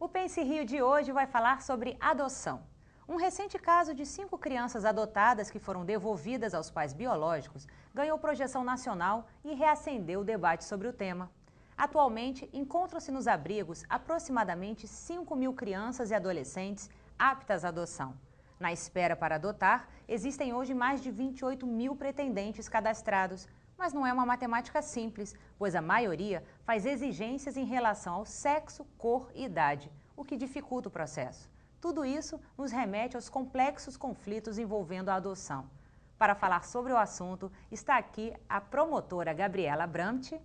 O Pense Rio de hoje vai falar sobre adoção. Um recente caso de 5 crianças adotadas que foram devolvidas aos pais biológicos ganhou projeção nacional e reacendeu o debate sobre o tema. Atualmente, encontram-se nos abrigos aproximadamente 5.000 crianças e adolescentes aptas à adoção. Na espera para adotar, existem hoje mais de 28.000 pretendentes cadastrados, mas não é uma matemática simples, pois a maioria faz exigências em relação ao sexo, cor e idade, o que dificulta o processo. Tudo isso nos remete aos complexos conflitos envolvendo a adoção. Para falar sobre o assunto, está aqui a promotora Gabriela Bramte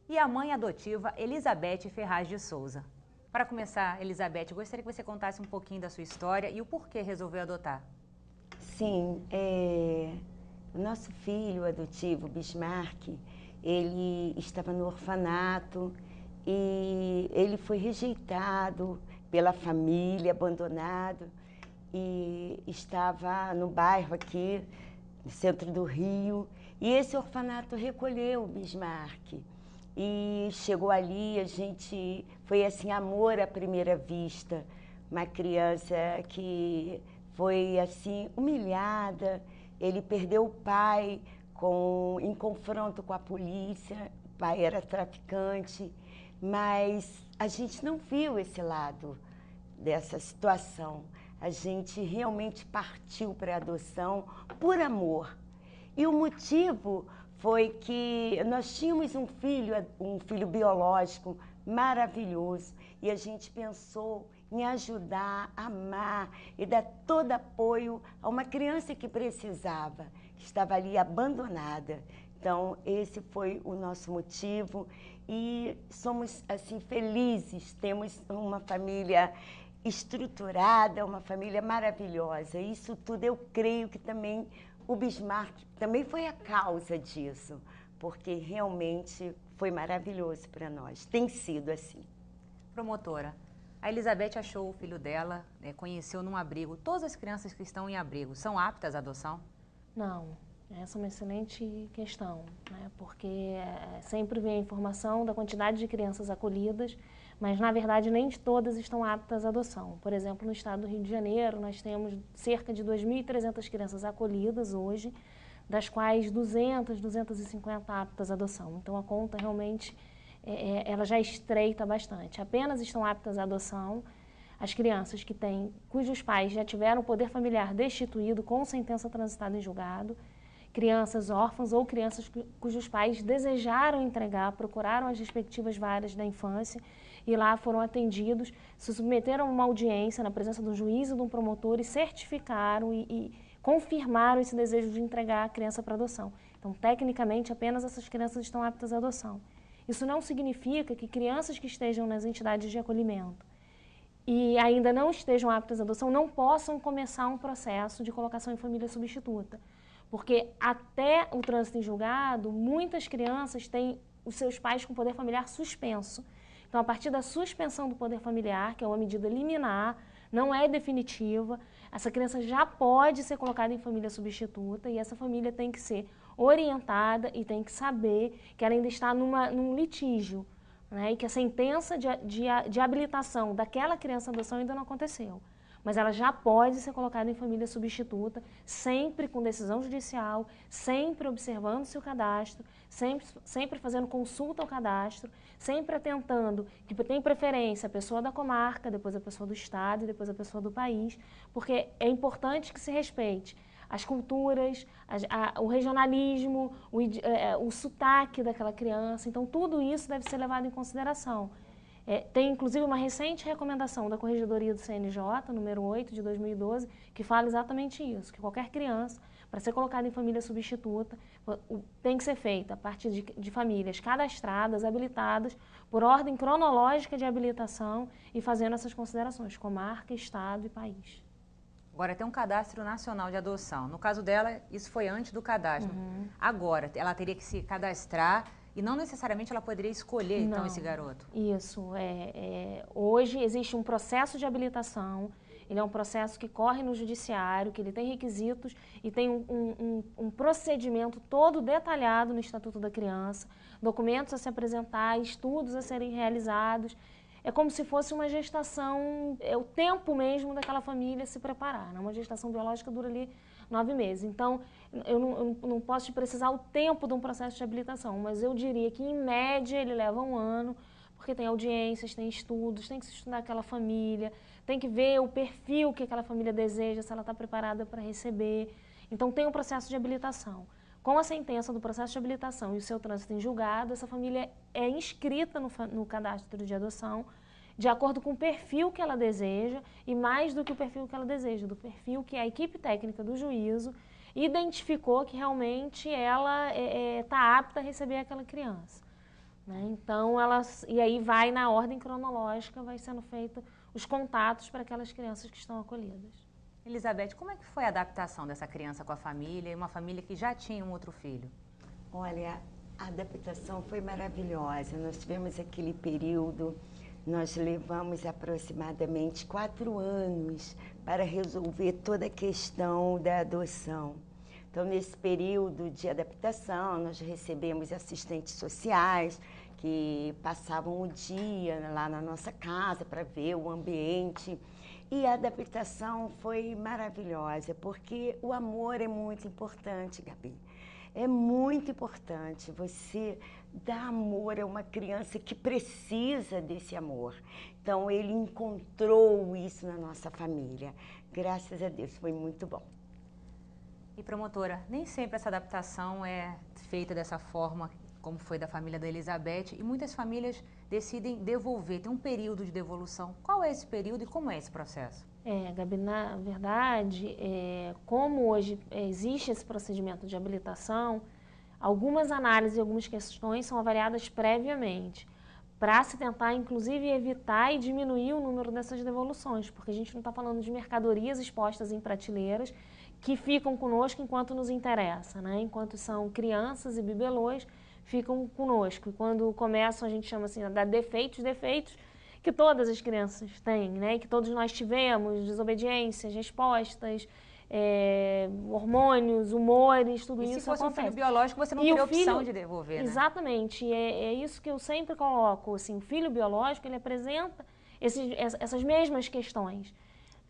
e a mãe adotiva Elizabeth Ferraz de Souza. Para começar, Elizabeth, eu gostaria que você contasse um pouquinho da sua história e o porquê resolveu adotar. Sim, o nosso filho adotivo, Bismarck, ele estava no orfanato e ele foi rejeitado pela família, abandonado, e estava no bairro aqui, no centro do Rio, e esse orfanato recolheu o Bismarck. E chegou ali, a gente, foi assim, amor à primeira vista, uma criança que foi assim, humilhada, ele perdeu o pai em confronto com a polícia, o pai era traficante, mas a gente não viu esse lado dessa situação. A gente realmente partiu para a adoção por amor. E o motivo foi que nós tínhamos um filho biológico maravilhoso, e a gente pensou em ajudar, amar e dar todo apoio a uma criança que precisava, que estava ali abandonada. Então, esse foi o nosso motivo e somos assim felizes, temos uma família estruturada, uma família maravilhosa. Isso tudo eu creio que também o Bismarck também foi a causa disso, porque realmente foi maravilhoso para nós, tem sido assim. Promotora, a Elizabeth achou o filho dela, conheceu num abrigo. Todas as crianças que estão em abrigo são aptas à adoção? Não, essa é uma excelente questão, né? Porque sempre vem a informação da quantidade de crianças acolhidas, mas na verdade nem todas estão aptas à adoção. Por exemplo, no estado do Rio de Janeiro, nós temos cerca de 2.300 crianças acolhidas hoje, das quais 200, 250 aptas à adoção. Então a conta realmente ela já estreita bastante. Apenas estão aptas à adoção as crianças cujos pais já tiveram o poder familiar destituído com sentença transitada em julgado, crianças órfãs ou crianças cujos pais desejaram entregar, procuraram as respectivas varas da infância e lá foram atendidos, se submeteram a uma audiência na presença do juiz e de um promotor e certificaram e confirmaram esse desejo de entregar a criança para adoção. Então, tecnicamente, apenas essas crianças estão aptas à adoção. Isso não significa que crianças que estejam nas entidades de acolhimento e ainda não estejam aptas à adoção não possam começar um processo de colocação em família substituta. Porque até o trânsito em julgado, muitas crianças têm os seus pais com poder familiar suspenso. Então, a partir da suspensão do poder familiar, que é uma medida liminar, não é definitiva, essa criança já pode ser colocada em família substituta e essa família tem que ser orientada e tem que saber que ela ainda está num litígio, né, e que a sentença de habilitação daquela criança à adoção ainda não aconteceu. Mas ela já pode ser colocada em família substituta, sempre com decisão judicial, sempre observando-se o cadastro, sempre fazendo consulta ao cadastro, sempre atentando que tem preferência a pessoa da comarca, depois a pessoa do estado e depois a pessoa do país, porque é importante que se respeite as culturas, o regionalismo, o sotaque daquela criança. Então, tudo isso deve ser levado em consideração. Tem, inclusive, uma recente recomendação da Corregedoria do CNJ, número 8, de 2012, que fala exatamente isso, que qualquer criança, para ser colocada em família substituta, tem que ser feita a partir de famílias cadastradas, habilitadas, por ordem cronológica de habilitação e fazendo essas considerações, comarca, estado e país. Agora, tem um cadastro nacional de adoção. No caso dela, isso foi antes do cadastro. Agora, ela teria que se cadastrar e não necessariamente ela poderia escolher, então, esse garoto. Isso. Hoje existe um processo de habilitação, ele é um processo que corre no judiciário, que ele tem requisitos e tem um procedimento todo detalhado no Estatuto da Criança, documentos a se apresentar, estudos a serem realizados. é como se fosse uma gestação, é o tempo mesmo daquela família se preparar, né? Uma gestação biológica dura ali 9 meses. Então, eu não posso te precisar o tempo de um processo de habilitação, mas eu diria que, em média, ele leva 1 ano, porque tem audiências, tem estudos, tem que se estudar aquela família, tem que ver o perfil que aquela família deseja, se ela está preparada para receber. Então, tem um processo de habilitação. Com a sentença do processo de habilitação e o seu trânsito em julgado, essa família é inscrita no cadastro de adoção de acordo com o perfil que ela deseja e mais do que o perfil que ela deseja, do perfil que a equipe técnica do juízo identificou que realmente ela está apta a receber aquela criança. Né? Então, e aí vai na ordem cronológica, vai sendo feito os contatos para aquelas crianças que estão acolhidas. Elizabeth, como é que foi a adaptação dessa criança com a família e uma família que já tinha um outro filho? Olha, a adaptação foi maravilhosa. Nós tivemos aquele período, nós levamos aproximadamente 4 anos para resolver toda a questão da adoção. Então, nesse período de adaptação, nós recebemos assistentes sociais que passavam o dia lá na nossa casa para ver o ambiente. E a adaptação foi maravilhosa, porque o amor é muito importante, Gabi. É muito importante você dar amor a uma criança que precisa desse amor. Então, ele encontrou isso na nossa família. Graças a Deus, foi muito bom. E, promotora, nem sempre essa adaptação é feita dessa forma, como foi da família da Elizabeth, e muitas famílias decidem devolver, tem um período de devolução. Qual é esse período e como é esse processo? Gabi, na verdade, como hoje existe esse procedimento de habilitação, algumas análises e algumas questões são avaliadas previamente, para se tentar, inclusive, evitar e diminuir o número dessas devoluções, porque a gente não está falando de mercadorias expostas em prateleiras que ficam conosco enquanto nos interessa, né? Enquanto são crianças e bibelôs, ficam conosco. E quando começam, a gente chama assim, a dar defeitos que todas as crianças têm, né? Que todos nós tivemos, desobediências, respostas, hormônios, humores, tudo isso acontece. E se fosse um filho biológico, você não teria opção de devolver, né? Exatamente, é isso que eu sempre coloco, assim, o filho biológico, ele apresenta essas mesmas questões.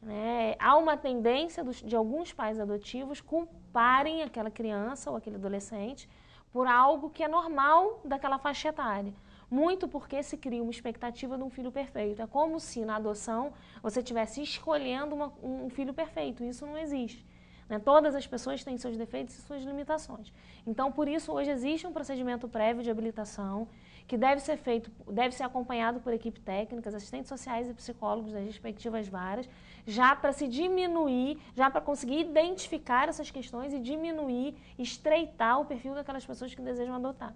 Né? Há uma tendência de alguns pais adotivos culparem aquela criança ou aquele adolescente por algo que é normal daquela faixa etária. Muito porque se cria uma expectativa de um filho perfeito. É como se na adoção você estivesse escolhendo um filho perfeito. Isso não existe. Né? Todas as pessoas têm seus defeitos e suas limitações. Então, por isso, hoje existe um procedimento prévio de habilitação que deve ser acompanhado por equipe técnica, assistentes sociais e psicólogos das respectivas varas, já para se diminuir, já para conseguir identificar essas questões e diminuir, estreitar o perfil daquelas pessoas que desejam adotar.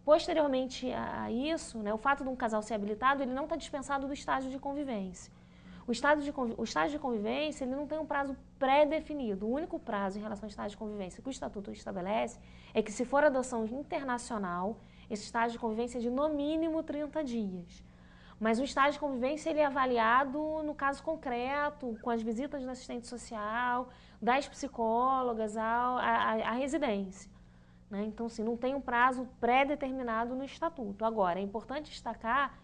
Posteriormente a isso, né, o fato de um casal ser habilitado, ele não está dispensado do estágio de convivência. O estágio de convivência, ele não tem um prazo pré-definido. O único prazo em relação ao estágio de convivência que o Estatuto estabelece é que, se for adoção internacional, esse estágio de convivência é de no mínimo 30 dias. Mas o estágio de convivência ele é avaliado no caso concreto, com as visitas do assistente social, das psicólogas à residência. Né? Então, assim, não tem um prazo pré-determinado no Estatuto. Agora, é importante destacar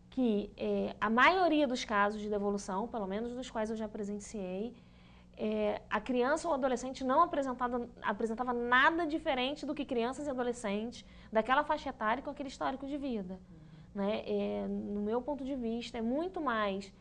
que a maioria dos casos de devolução, pelo menos dos quais eu já presenciei, a criança ou adolescente não apresentava nada diferente do que crianças e adolescentes daquela faixa etária com aquele histórico de vida. Né? No meu ponto de vista, é muito mais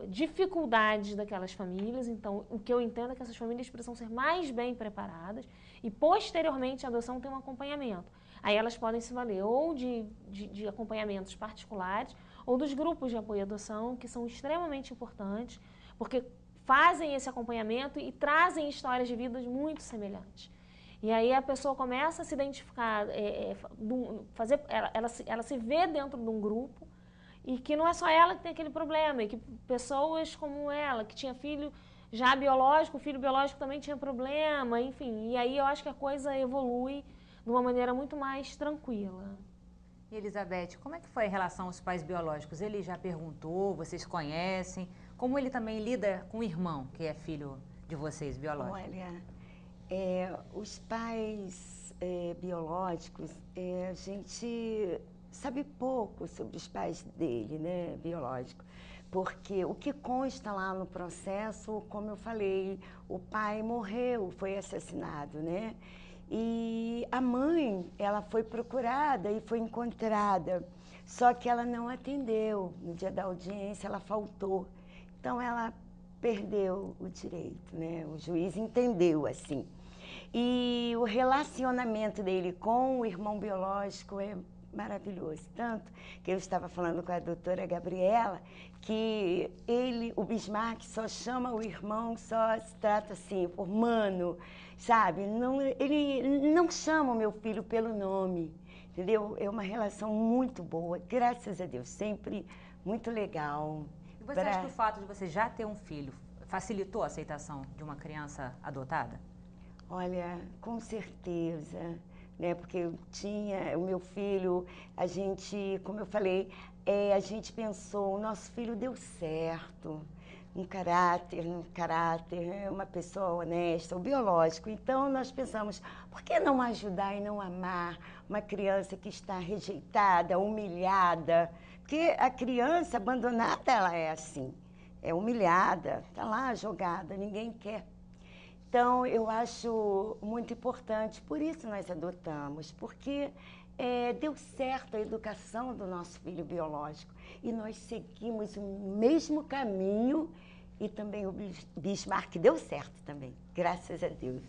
dificuldades daquelas famílias. Então, o que eu entendo é que essas famílias precisam ser mais bem preparadas e, posteriormente, a adoção tem um acompanhamento. Aí elas podem se valer ou de acompanhamentos particulares ou dos grupos de apoio à adoção, que são extremamente importantes, porque fazem esse acompanhamento e trazem histórias de vidas muito semelhantes. E aí a pessoa começa a se identificar, ela se vê dentro de um grupo e que não é só ela que tem aquele problema, e que pessoas como ela, que tinha filho já biológico, o filho biológico também tinha problema, enfim. E aí eu acho que a coisa evolui de uma maneira muito mais tranquila. E Elizabeth, como é que foi em relação aos pais biológicos? Ele já perguntou, vocês conhecem? Como ele também lida com o irmão, que é filho de vocês, biológico? Olha, os pais biológicos, a gente sabe pouco sobre os pais dele, né, biológico. Porque o que consta lá no processo, como eu falei, o pai morreu, foi assassinado, né? E a mãe, ela foi procurada e foi encontrada, só que ela não atendeu. No dia da audiência, ela faltou. Então, ela perdeu o direito, né? O juiz entendeu assim. E o relacionamento dele com o irmão biológico é maravilhoso. Tanto que eu estava falando com a doutora Gabriela, que ele, o Bismarck, só chama o irmão, só se trata assim, por mano, sabe? Não, ele não chama o meu filho pelo nome, entendeu? É uma relação muito boa, graças a Deus, sempre muito legal. E você acha que o fato de você já ter um filho facilitou a aceitação de uma criança adotada? Olha, com certeza, né? Porque eu tinha o meu filho, a gente, como eu falei, a gente pensou, o nosso filho deu certo, um caráter, uma pessoa honesta, o biológico. Então nós pensamos, por que não ajudar e não amar uma criança que está rejeitada, humilhada? Porque a criança abandonada, ela é assim, é humilhada, está lá jogada, ninguém quer. Então, eu acho muito importante, por isso nós adotamos, porque deu certo a educação do nosso filho biológico e nós seguimos o mesmo caminho e também o Bismarck deu certo também, graças a Deus.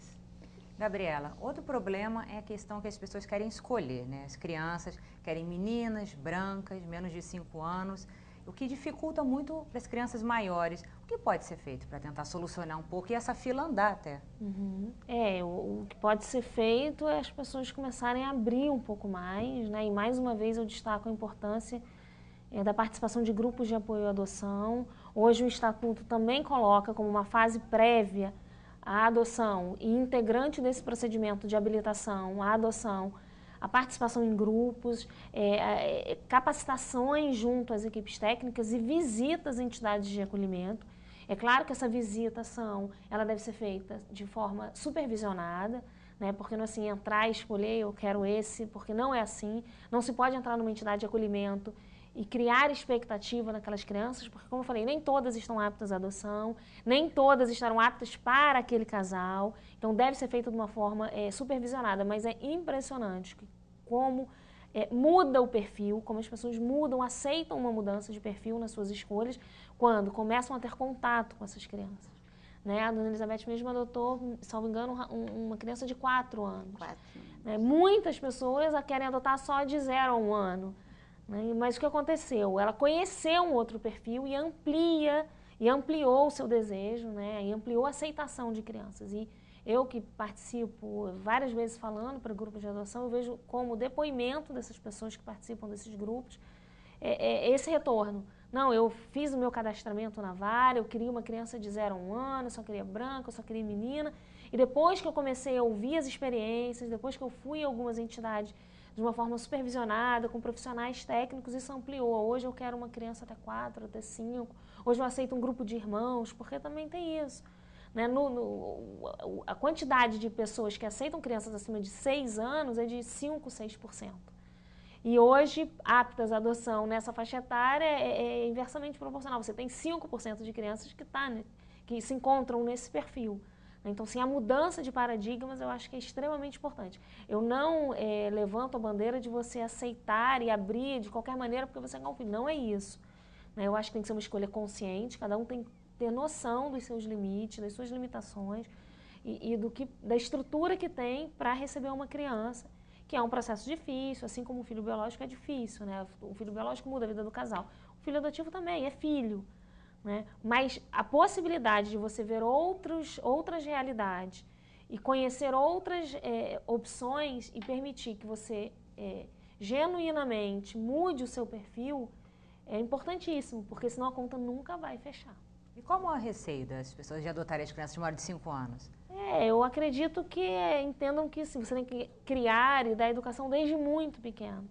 Gabriela, outro problema é a questão que as pessoas querem escolher, né? As crianças querem meninas brancas, menos de 5 anos, o que dificulta muito para as crianças maiores. O que pode ser feito para tentar solucionar um pouco e essa fila andar até? O que pode ser feito é as pessoas começarem a abrir um pouco mais, né? E mais uma vez eu destaco a importância da participação de grupos de apoio à adoção. Hoje o Estatuto também coloca como uma fase prévia a adoção e integrante desse procedimento de habilitação, a adoção, a participação em grupos, capacitações junto às equipes técnicas e visitas a entidades de acolhimento. É claro que essa visitação ela deve ser feita de forma supervisionada, né? Porque não é assim, entrar e escolher, eu quero esse, porque não é assim. Não se pode entrar numa entidade de acolhimento e criar expectativa naquelas crianças, porque, como eu falei, nem todas estão aptas à adoção, nem todas estarão aptas para aquele casal, então deve ser feito de uma forma supervisionada, mas é impressionante como muda o perfil, como as pessoas mudam, aceitam uma mudança de perfil nas suas escolhas, quando começam a ter contato com essas crianças. Né? A dona Elizabeth mesmo adotou, salvo engano, uma criança de 4 anos. Né? Muitas pessoas a querem adotar só de 0 a 1 ano. Né? Mas o que aconteceu? Ela conheceu um outro perfil e ampliou o seu desejo, né? E ampliou a aceitação de crianças. E eu que participo várias vezes falando para grupos de adoção, eu vejo como depoimento dessas pessoas que participam desses grupos, esse retorno. Não, eu fiz o meu cadastramento na vara, eu queria uma criança de 0 a 1 ano, eu só queria branca, eu só queria menina. E depois que eu comecei a ouvir as experiências, depois que eu fui em algumas entidades de uma forma supervisionada, com profissionais técnicos, isso ampliou. Hoje eu quero uma criança até 4, até 5. Hoje eu aceito um grupo de irmãos, porque também tem isso. Né? A quantidade de pessoas que aceitam crianças acima de 6 anos é de 5, 6%. E hoje, aptas à adoção nessa faixa etária é inversamente proporcional. Você tem 5% de crianças que se encontram nesse perfil. Então, sim, a mudança de paradigmas eu acho que é extremamente importante. Eu não levanto a bandeira de você aceitar e abrir de qualquer maneira porque você quer um filho. Não é isso. Né? Eu acho que tem que ser uma escolha consciente, cada um tem que ter noção dos seus limites, das suas limitações e da estrutura que tem para receber uma criança, que é um processo difícil, assim como o filho biológico é difícil. Né? O filho biológico muda a vida do casal. O filho adotivo também é filho. Né? Mas a possibilidade de você ver outras realidades e conhecer outras opções e permitir que você genuinamente mude o seu perfil é importantíssimo, porque senão a conta nunca vai fechar. E qual o maior receio das pessoas de adotarem as crianças de maior de 5 anos? Eu acredito que entendam que sim, você tem que criar e dar educação desde muito pequeno.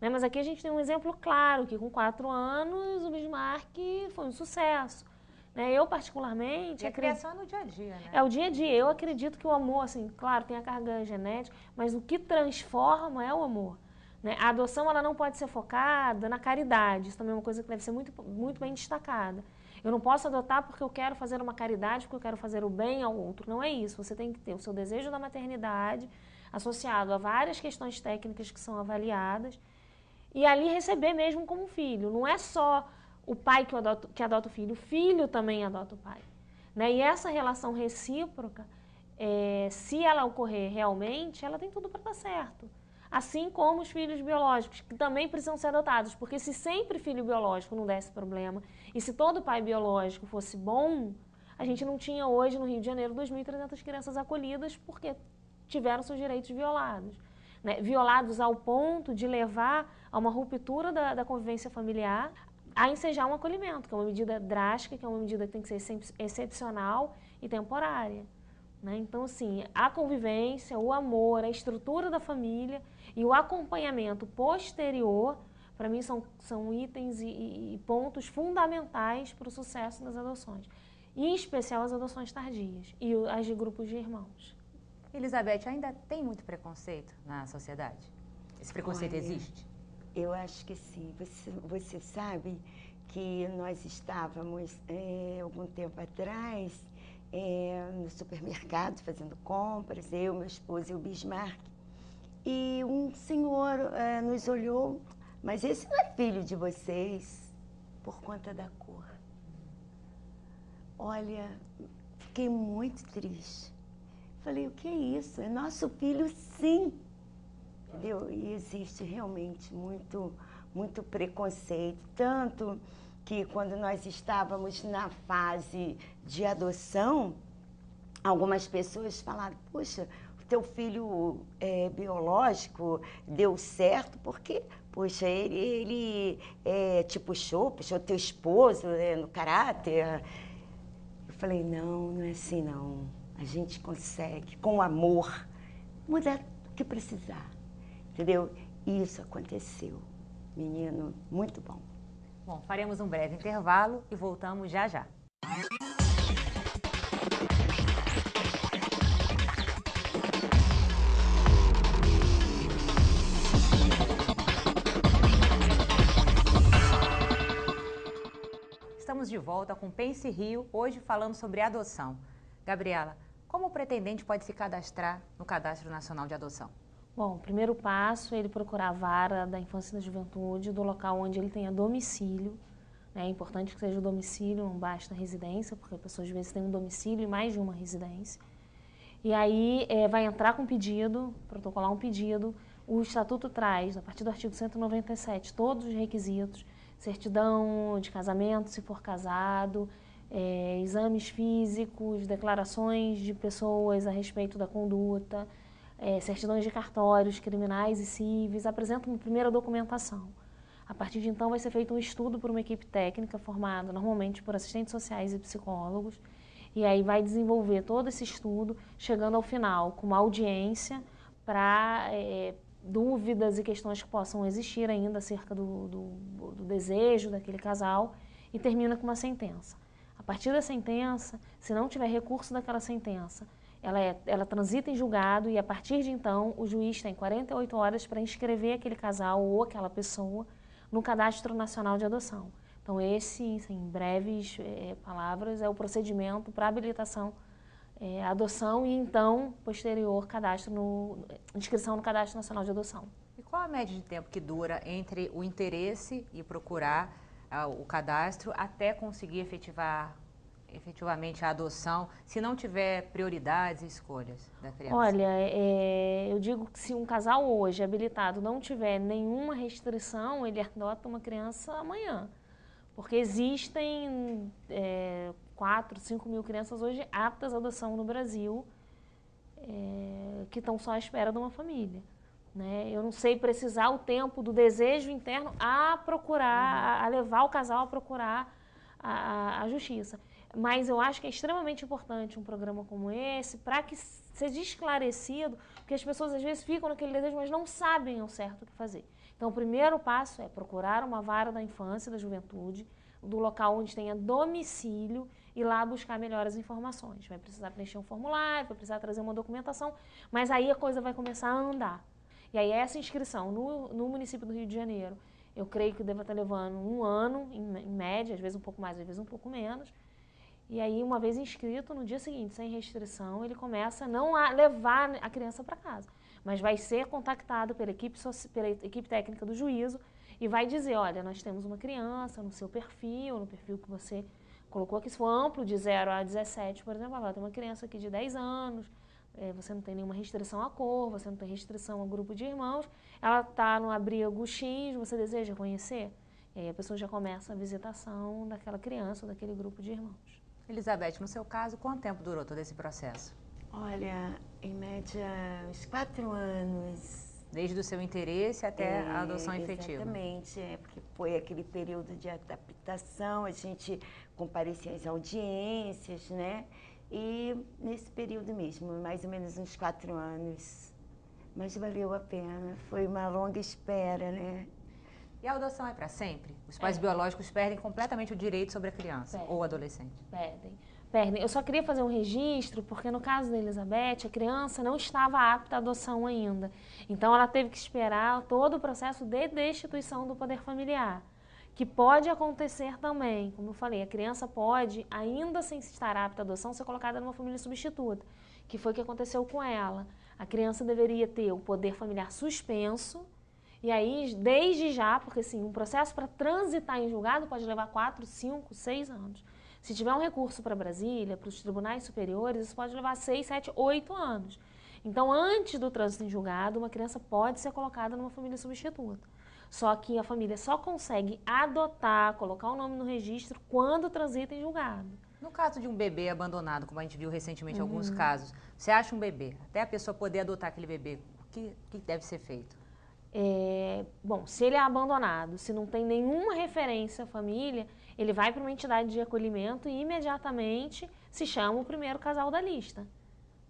Né? Mas aqui a gente tem um exemplo claro, que com 4 anos o Bismarck foi um sucesso. Né? Eu, particularmente... E a criação é no dia a dia, né? É o dia a dia. Eu acredito que o amor, assim, claro, tem a carga genética, mas o que transforma é o amor. né? A adoção ela não pode ser focada na caridade, isso também é uma coisa que deve ser muito bem destacada. Eu não posso adotar porque eu quero fazer uma caridade, porque eu quero fazer o bem ao outro. Não é isso. Você tem que ter o seu desejo da maternidade associado a várias questões técnicas que são avaliadas e ali receber mesmo como filho. Não é só o pai que adota o filho também adota o pai, né? E essa relação recíproca, se ela ocorrer realmente, ela tem tudo para dar certo. Assim como os filhos biológicos, que também precisam ser adotados, porque se sempre filho biológico não desse problema, e se todo pai biológico fosse bom, a gente não tinha hoje no Rio de Janeiro 2.300 crianças acolhidas porque tiveram seus direitos violados, né? Violados ao ponto de levar a uma ruptura da convivência familiar, a ensejar um acolhimento, que é uma medida drástica, que é uma medida que tem que ser excepcional e temporária, né? Então, assim, a convivência, o amor, a estrutura da família e o acompanhamento posterior, para mim, são itens e pontos fundamentais para o sucesso das adoções. E, em especial, as adoções tardias e as de grupos de irmãos. Elizabeth, ainda tem muito preconceito na sociedade? Esse preconceito existe? Eu acho que sim. Você sabe que nós estávamos, algum tempo atrás, no supermercado fazendo compras, eu, meu esposo e o Bismarck, e um senhor nos olhou, mas esse não é filho de vocês, por conta da cor. Olha, fiquei muito triste. Falei, o que é isso? É nosso filho, sim. Entendeu? E existe realmente muito preconceito, tanto que quando nós estávamos na fase de adoção, algumas pessoas falaram, poxa, o teu filho biológico deu certo porque, poxa, ele te puxou teu esposo no caráter. Eu falei, não é assim não. A gente consegue, com amor, mudar o que precisar, entendeu? E isso aconteceu. Menino, muito bom. Bom, faremos um breve intervalo e voltamos já já. Estamos de volta com Pense Rio, hoje falando sobre adoção. Gabriela, como o pretendente pode se cadastrar no Cadastro Nacional de Adoção? Bom, o primeiro passo é ele procurar a vara da infância e da juventude do local onde ele tenha domicílio. É importante que seja o domicílio, não basta a residência, porque a pessoa às vezes tem um domicílio e mais de uma residência. E aí vai entrar com pedido, protocolar um pedido. O Estatuto traz, a partir do artigo 197, todos os requisitos, certidão de casamento, se for casado, exames físicos, declarações de pessoas a respeito da conduta, certidões de cartórios criminais e cíveis, apresenta uma primeira documentação. A partir de então vai ser feito um estudo por uma equipe técnica formada normalmente por assistentes sociais e psicólogos, e aí vai desenvolver todo esse estudo, chegando ao final com uma audiência para dúvidas e questões que possam existir ainda acerca do desejo daquele casal, e termina com uma sentença. A partir da sentença, se não tiver recurso daquela sentença, ela transita em julgado e, a partir de então, o juiz tem 48 horas para inscrever aquele casal ou aquela pessoa no Cadastro Nacional de Adoção. Então, esse, em breves palavras, é o procedimento para habilitação, adoção e, então, posterior, inscrição no Cadastro Nacional de Adoção. E qual a média de tempo que dura entre o interesse e procurar o cadastro até conseguir efetivamente a adoção, se não tiver prioridades e escolhas da criança? Olha, eu digo que se um casal hoje habilitado não tiver nenhuma restrição, ele adota uma criança amanhã. Porque existem 4, 5 mil crianças hoje aptas à adoção no Brasil, que estão só à espera de uma família, né? Eu não sei precisar o tempo do desejo interno a procurar, a levar o casal a procurar a justiça. Mas eu acho que é extremamente importante um programa como esse para que seja esclarecido, porque as pessoas às vezes ficam naquele desejo, mas não sabem ao certo o que fazer. Então, o primeiro passo é procurar uma vara da infância e da juventude, do local onde tenha domicílio, e lá buscar melhores informações. Vai precisar preencher um formulário, vai precisar trazer uma documentação, mas aí a coisa vai começar a andar. E aí essa inscrição no município do Rio de Janeiro, eu creio que deva estar levando 1 ano, em média, às vezes um pouco mais, às vezes um pouco menos. E aí, uma vez inscrito, no dia seguinte, sem restrição, ele começa não a levar a criança para casa, mas vai ser contactado pela equipe técnica do juízo e vai dizer, olha, nós temos uma criança no seu perfil, no perfil que você colocou aqui, se for amplo, de 0 a 17, por exemplo, tem uma criança aqui de 10 anos, você não tem nenhuma restrição à cor, você não tem restrição ao grupo de irmãos, ela está no abrigo X, você deseja conhecer? E aí a pessoa já começa a visitação daquela criança ou daquele grupo de irmãos. Elizabeth, no seu caso, quanto tempo durou todo esse processo? Olha, em média, uns 4 anos. Desde o seu interesse até a adoção efetiva? Exatamente, porque foi aquele período de adaptação, a gente comparecia às audiências, né? E nesse período mesmo, mais ou menos uns 4 anos. Mas valeu a pena, foi uma longa espera, né? E a adoção é para sempre? Os pais biológicos perdem completamente o direito sobre a criança ou adolescente? Perdem. Eu só queria fazer um registro, porque no caso da Elizabeth, a criança não estava apta à adoção ainda. Então, ela teve que esperar todo o processo de destituição do poder familiar, que pode acontecer também. Como eu falei, a criança pode, ainda sem estar apta à adoção, ser colocada numa família substituta, que foi o que aconteceu com ela. A criança deveria ter o poder familiar suspenso, e aí, desde já, porque assim, um processo para transitar em julgado pode levar 4, 5, 6 anos. Se tiver um recurso para Brasília, para os tribunais superiores, isso pode levar 6, 7, 8 anos. Então, antes do trânsito em julgado, uma criança pode ser colocada numa família substituta. Só que a família só consegue adotar, colocar o nome no registro, quando transita em julgado. No caso de um bebê abandonado, como a gente viu recentemente em alguns casos, você acha um bebê, até a pessoa poder adotar aquele bebê, o que deve ser feito? Bom, se ele é abandonado, se não tem nenhuma referência à família, ele vai para uma entidade de acolhimento e imediatamente se chama o primeiro casal da lista.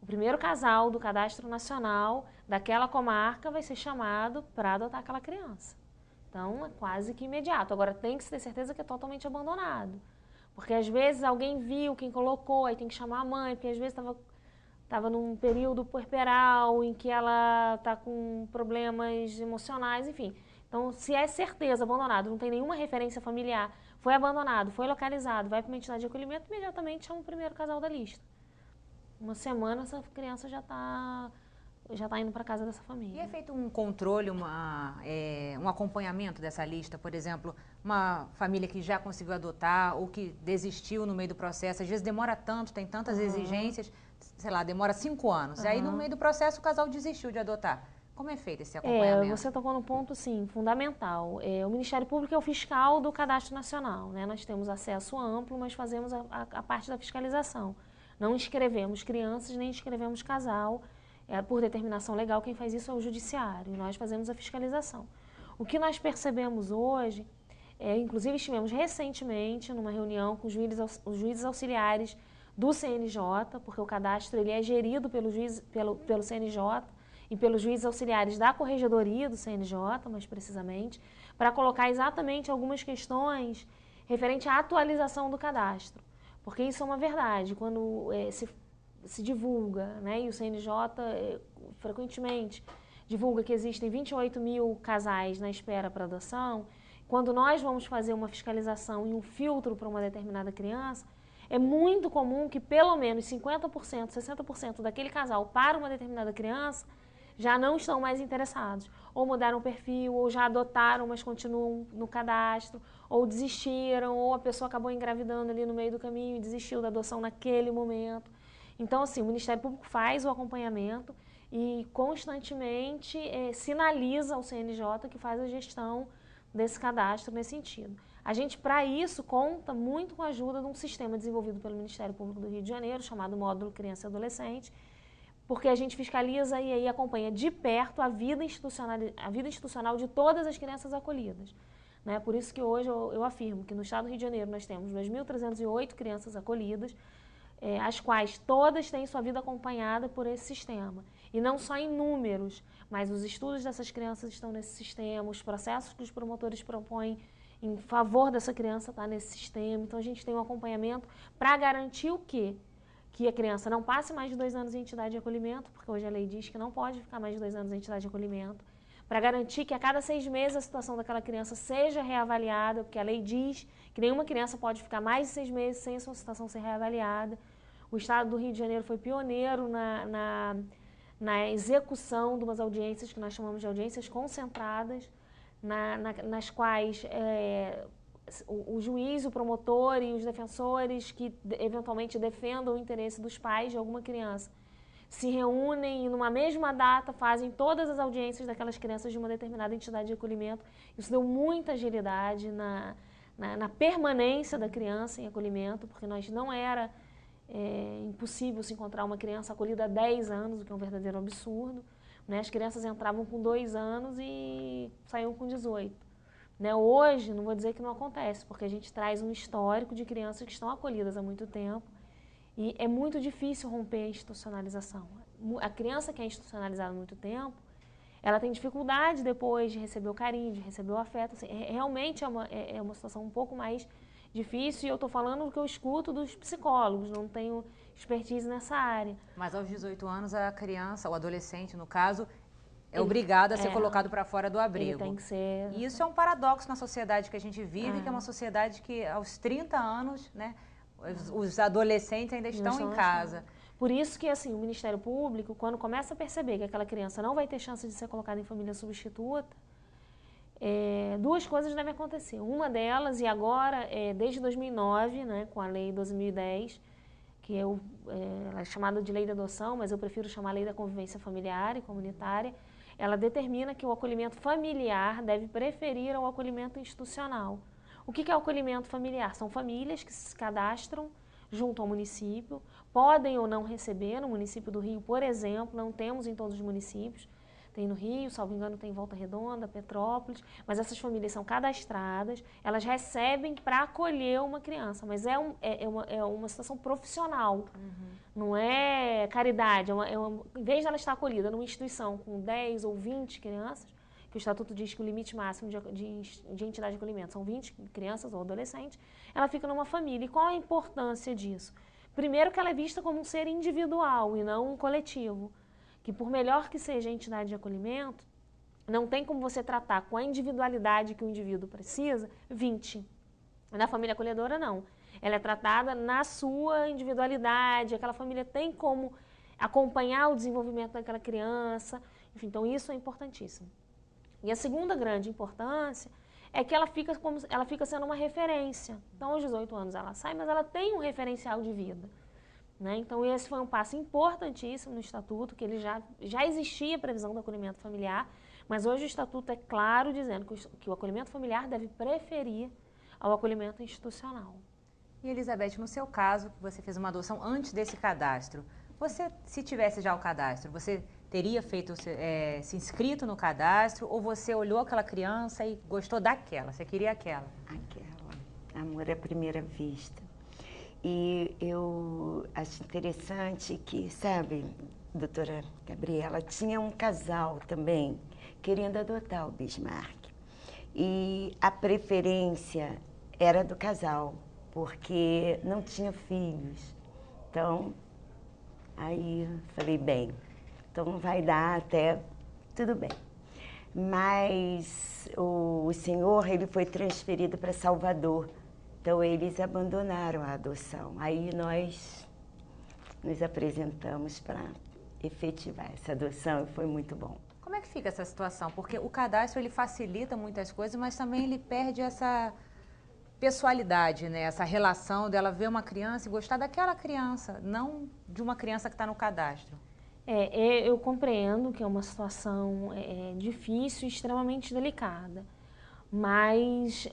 O primeiro casal do Cadastro Nacional daquela comarca vai ser chamado para adotar aquela criança. Então, é quase que imediato. Agora, tem que se ter certeza que é totalmente abandonado. Porque às vezes alguém viu quem colocou, aí tem que chamar a mãe, porque às vezes estava num período puerperal em que ela está com problemas emocionais, enfim. Então, se é certeza abandonado, não tem nenhuma referência familiar, foi abandonado, foi localizado, vai para uma entidade de acolhimento, imediatamente chama o primeiro casal da lista. Uma semana essa criança já está indo para casa dessa família. E é feito um controle, um acompanhamento dessa lista? Por exemplo, uma família que já conseguiu adotar ou que desistiu no meio do processo, às vezes demora tanto, tem tantas exigências, sei lá, demora 5 anos. E aí, no meio do processo, o casal desistiu de adotar. Como é feito esse acompanhamento? Você tocou num ponto, sim, fundamental. O Ministério Público é o fiscal do Cadastro Nacional, né? Nós temos acesso amplo, mas fazemos a parte da fiscalização. Não inscrevemos crianças, nem inscrevemos casal. Por determinação legal, quem faz isso é o Judiciário, e nós fazemos a fiscalização. O que nós percebemos hoje, inclusive estivemos recentemente numa reunião com os juízes auxiliares do CNJ, porque o cadastro ele é gerido pelo CNJ e pelos juízes auxiliares da Corregedoria do CNJ, mais precisamente, para colocar exatamente algumas questões referente à atualização do cadastro. Porque isso é uma verdade, quando se divulga, né, e o CNJ frequentemente divulga que existem 28 mil casais na espera para adoção, quando nós vamos fazer uma fiscalização e um filtro para uma determinada criança, é muito comum que pelo menos 50%, 60% daquele casal para uma determinada criança já não estão mais interessados. Ou mudaram o perfil, ou já adotaram, mas continuam no cadastro, ou desistiram, ou a pessoa acabou engravidando ali no meio do caminho e desistiu da adoção naquele momento. Então, assim, o Ministério Público faz o acompanhamento e constantemente sinaliza ao CNJ que faz a gestão desse cadastro nesse sentido. A gente, para isso, conta muito com a ajuda de um sistema desenvolvido pelo Ministério Público do Rio de Janeiro, chamado Módulo Criança e Adolescente, porque a gente fiscaliza e aí acompanha de perto a vida institucional de todas as crianças acolhidas. Né? Por isso que hoje eu afirmo que no estado do Rio de Janeiro nós temos 2.308 crianças acolhidas, as quais todas têm sua vida acompanhada por esse sistema. E não só em números, mas os estudos dessas crianças estão nesse sistema, os processos que os promotores propõem em favor dessa criança estão nesse sistema. Então a gente tem um acompanhamento para garantir o quê? Que a criança não passe mais de 2 anos em entidade de acolhimento, porque hoje a lei diz que não pode ficar mais de 2 anos em entidade de acolhimento, para garantir que a cada 6 meses a situação daquela criança seja reavaliada, porque a lei diz que nenhuma criança pode ficar mais de 6 meses sem a sua situação ser reavaliada. O Estado do Rio de Janeiro foi pioneiro na execução de umas audiências que nós chamamos de audiências concentradas, nas quais o juiz, o promotor e os defensores que eventualmente defendam o interesse dos pais de alguma criança se reúnem e numa mesma data fazem todas as audiências daquelas crianças de uma determinada entidade de acolhimento. Isso deu muita agilidade na permanência da criança em acolhimento, porque não era impossível se encontrar uma criança acolhida há 10 anos, o que é um verdadeiro absurdo. Né? As crianças entravam com 2 anos e saíam com 18. Né? Hoje, não vou dizer que não acontece, porque a gente traz um histórico de crianças que estão acolhidas há muito tempo e é muito difícil romper a institucionalização. A criança que é institucionalizada há muito tempo, ela tem dificuldade depois de receber o carinho, de receber o afeto. Assim, realmente é uma situação um pouco mais difícil e eu estou falando do que eu escuto dos psicólogos, não tenho expertise nessa área. Mas aos 18 anos a criança, o adolescente no caso, é obrigado a ser colocado para fora do abrigo. Ele tem que ser... E isso é um paradoxo na sociedade que a gente vive, que é uma sociedade que aos 30 anos, né, os adolescentes ainda estão em casa. Por isso que assim, o Ministério Público, quando começa a perceber que aquela criança não vai ter chance de ser colocada em família substituta, 2 coisas devem acontecer. Uma delas, e agora, desde 2009, né, com a Lei 2010, que ela é chamada de Lei da Adoção, mas eu prefiro chamar Lei da Convivência Familiar e Comunitária, ela determina que o acolhimento familiar deve preferir ao acolhimento institucional. O que é o acolhimento familiar? São famílias que se cadastram junto ao município, podem ou não receber. No município do Rio, por exemplo, não temos em todos os municípios, tem no Rio, salvo engano, tem em Volta Redonda, Petrópolis, mas essas famílias são cadastradas, elas recebem para acolher uma criança, mas é uma situação profissional, não é caridade, em vez de ela estar acolhida numa instituição com 10 ou 20 crianças, que o Estatuto diz que o limite máximo de entidade de acolhimento são 20 crianças ou adolescentes, ela fica numa família. E qual a importância disso? Primeiro que ela é vista como um ser individual e não um coletivo. Que por melhor que seja a entidade de acolhimento, não tem como você tratar com a individualidade que o indivíduo precisa 20. Na família acolhedora, não. Ela é tratada na sua individualidade, aquela família tem como acompanhar o desenvolvimento daquela criança. Enfim, então isso é importantíssimo. E a segunda grande importância é que ela fica sendo uma referência. Então, aos 18 anos ela sai, mas ela tem um referencial de vida. Né? Então, esse foi um passo importantíssimo no Estatuto, que ele já existia a previsão do acolhimento familiar, mas hoje o Estatuto é claro dizendo que o acolhimento familiar deve preferir ao acolhimento institucional. E, Elizabeth, no seu caso, que você fez uma adoção antes desse cadastro, você, se tivesse já o cadastro, você teria feito, se inscrito no cadastro, ou você olhou aquela criança e gostou daquela, você queria aquela? Aquela, amor à primeira vista. E eu acho interessante que, sabe, doutora Gabriela, tinha um casal também querendo adotar o Bismarck. E a preferência era do casal, porque não tinha filhos. Então, aí falei, bem, então não vai dar até, tudo bem. Mas o senhor, ele foi transferido para Salvador. Então, eles abandonaram a adoção. Aí, nós nos apresentamos para efetivar essa adoção e foi muito bom. Como é que fica essa situação? Porque o cadastro, ele facilita muitas coisas, mas também ele perde essa pessoalidade, né? Essa relação dela ver uma criança e gostar daquela criança, não de uma criança que está no cadastro. Eu compreendo que é uma situação difícil e extremamente delicada, mas...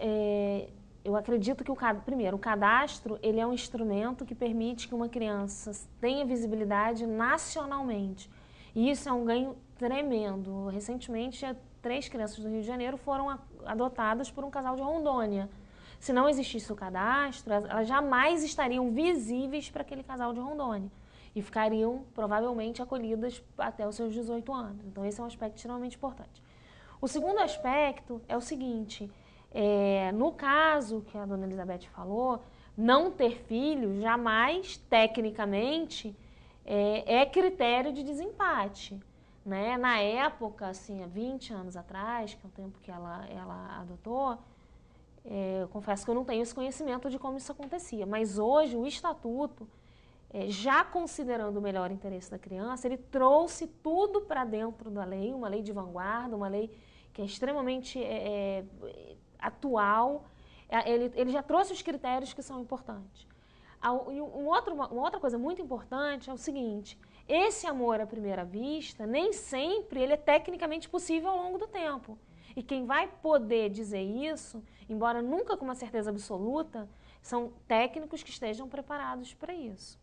eu acredito que, primeiro, o cadastro ele é um instrumento que permite que uma criança tenha visibilidade nacionalmente. E isso é um ganho tremendo. Recentemente, 3 crianças do Rio de Janeiro foram adotadas por um casal de Rondônia. Se não existisse o cadastro, elas jamais estariam visíveis para aquele casal de Rondônia. E ficariam, provavelmente, acolhidas até os seus 18 anos. Então, esse é um aspecto extremamente importante. O segundo aspecto é o seguinte... no caso que a dona Elizabeth falou, não ter filho jamais, tecnicamente, é critério de desempate. né? Na época, assim, há 20 anos atrás, que é o tempo que ela adotou, eu confesso que eu não tenho esse conhecimento de como isso acontecia, mas hoje o Estatuto, já considerando o melhor interesse da criança, ele trouxe tudo para dentro da lei, uma lei de vanguarda, uma lei que é extremamente atual. Ele já trouxe os critérios que são importantes. E uma outra coisa muito importante é o seguinte: esse amor à primeira vista, nem sempre ele é tecnicamente possível ao longo do tempo. E quem vai poder dizer isso, embora nunca com uma certeza absoluta, são técnicos que estejam preparados para isso.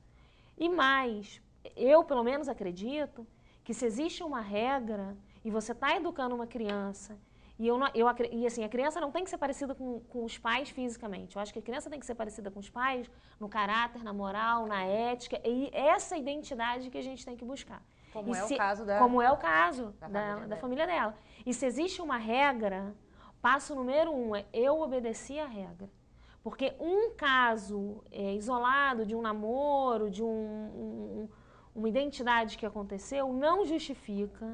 E mais, eu pelo menos acredito que se existe uma regra e você está educando uma criança, e assim, a criança não tem que ser parecida com os pais fisicamente. Eu acho que a criança tem que ser parecida com os pais no caráter, na moral, na ética, e essa identidade que a gente tem que buscar. Como é o caso da família dela. E se existe uma regra, passo número 1 é eu obedecer a regra. Porque um caso isolado de um namoro, de uma identidade que aconteceu, não justifica,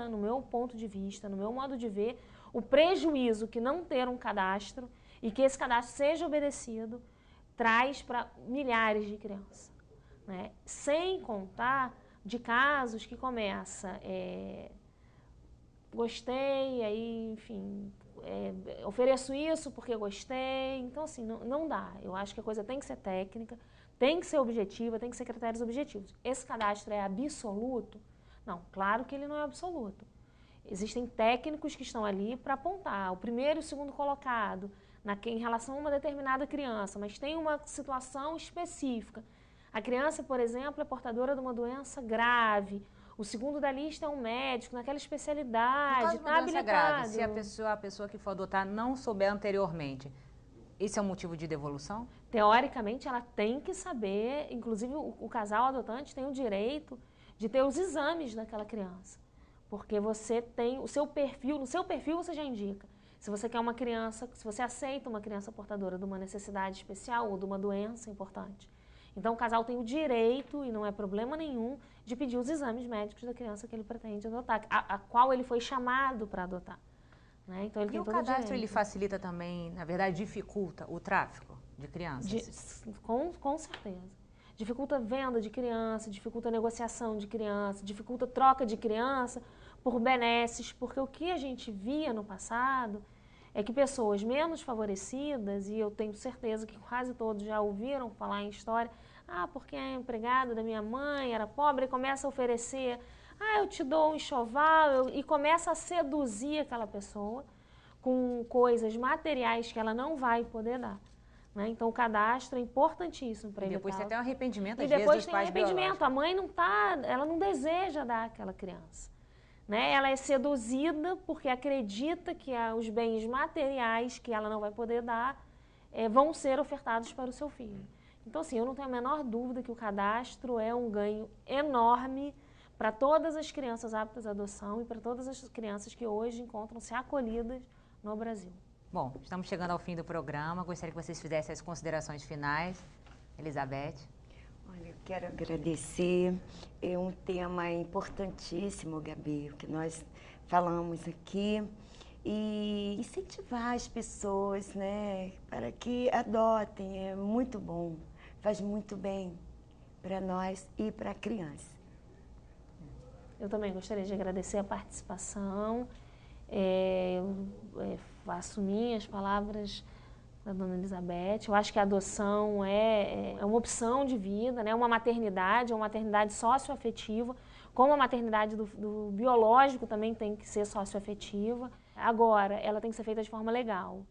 no meu ponto de vista, no meu modo de ver, o prejuízo que não ter um cadastro e que esse cadastro seja obedecido traz para milhares de crianças, né? Sem contar de casos que começa, gostei, aí, enfim, ofereço isso porque gostei. Então, assim, não dá. Eu acho que a coisa tem que ser técnica, tem que ser objetiva, tem que ser critérios objetivos. Esse cadastro é absoluto? Não, claro que ele não é absoluto. Existem técnicos que estão ali para apontar o primeiro e o segundo colocado em relação a uma determinada criança, mas tem uma situação específica. A criança, por exemplo, é portadora de uma doença grave. O segundo da lista é um médico naquela especialidade, está habilitado. Se a pessoa que for adotar não souber anteriormente, isso é um motivo de devolução? Teoricamente, ela tem que saber, inclusive o casal adotante tem o direito de ter os exames daquela criança. Porque você tem o seu perfil, no seu perfil você já indica. Se você quer uma criança, se você aceita uma criança portadora de uma necessidade especial ou de uma doença importante. Então, o casal tem o direito, e não é problema nenhum, de pedir os exames médicos da criança que ele pretende adotar, a qual ele foi chamado para adotar. Né? Então, ele tem todo o direito. E o cadastro, ele facilita também, na verdade, dificulta o tráfico de crianças? Com certeza. Dificulta a venda de criança, dificulta a negociação de criança, dificulta a troca de criança por benesses, porque o que a gente via no passado é que pessoas menos favorecidas, e eu tenho certeza que quase todos já ouviram falar em história, porque a empregada da minha mãe era pobre, e começa a oferecer, eu te dou um enxoval, e começa a seduzir aquela pessoa com coisas materiais que ela não vai poder dar. Né? Então, o cadastro é importantíssimo para evitar. E depois tem até um arrependimento, às vezes, dos pais biológicos. E depois tem um arrependimento, a mãe ela não deseja dar aquela criança. Né? Ela é seduzida porque acredita que os bens materiais que ela não vai poder dar vão ser ofertados para o seu filho. Então, assim, eu não tenho a menor dúvida que o cadastro é um ganho enorme para todas as crianças aptas à adoção e para todas as crianças que hoje encontram-se acolhidas no Brasil. Bom, estamos chegando ao fim do programa. Gostaria que vocês fizessem as considerações finais. Elizabeth. Olha, eu quero agradecer. É um tema importantíssimo, Gabi, que nós falamos aqui. E incentivar as pessoas, né, para que adotem. É muito bom, faz muito bem para nós e para a criança. Eu também gostaria de agradecer a participação. Faço minhas palavras da dona Elizabeth. Eu acho que a adoção é uma opção de vida, né? Uma maternidade socioafetiva, como a maternidade do biológico também tem que ser socioafetiva. Agora, ela tem que ser feita de forma legal,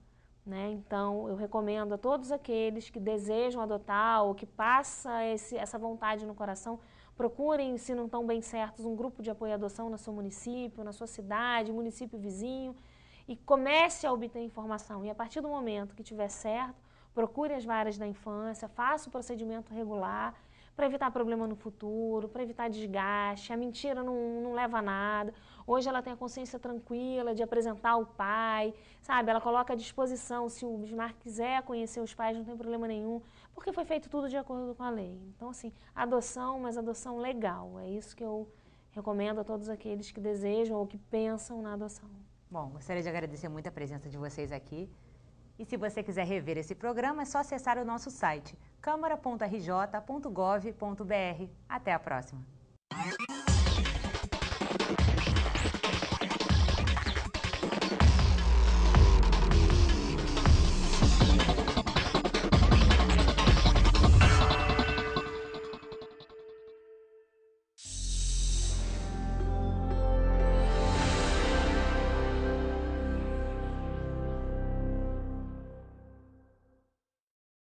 né? Então, eu recomendo a todos aqueles que desejam adotar ou que passa essa vontade no coração, procurem, se não estão bem certos, um grupo de apoio à adoção no seu município, na sua cidade, município vizinho, e comece a obter informação. E a partir do momento que tiver certo, procure as varas da infância, faça o procedimento regular para evitar problema no futuro, para evitar desgaste. A mentira não leva a nada. Hoje ela tem a consciência tranquila de apresentar o pai, sabe? Ela coloca à disposição, se o Bismarck quiser conhecer os pais, não tem problema nenhum, porque foi feito tudo de acordo com a lei. Então, assim, adoção, mas adoção legal. É isso que eu recomendo a todos aqueles que desejam ou que pensam na adoção. Bom, gostaria de agradecer muito a presença de vocês aqui. E se você quiser rever esse programa, é só acessar o nosso site câmara.rj.gov.br. Até a próxima!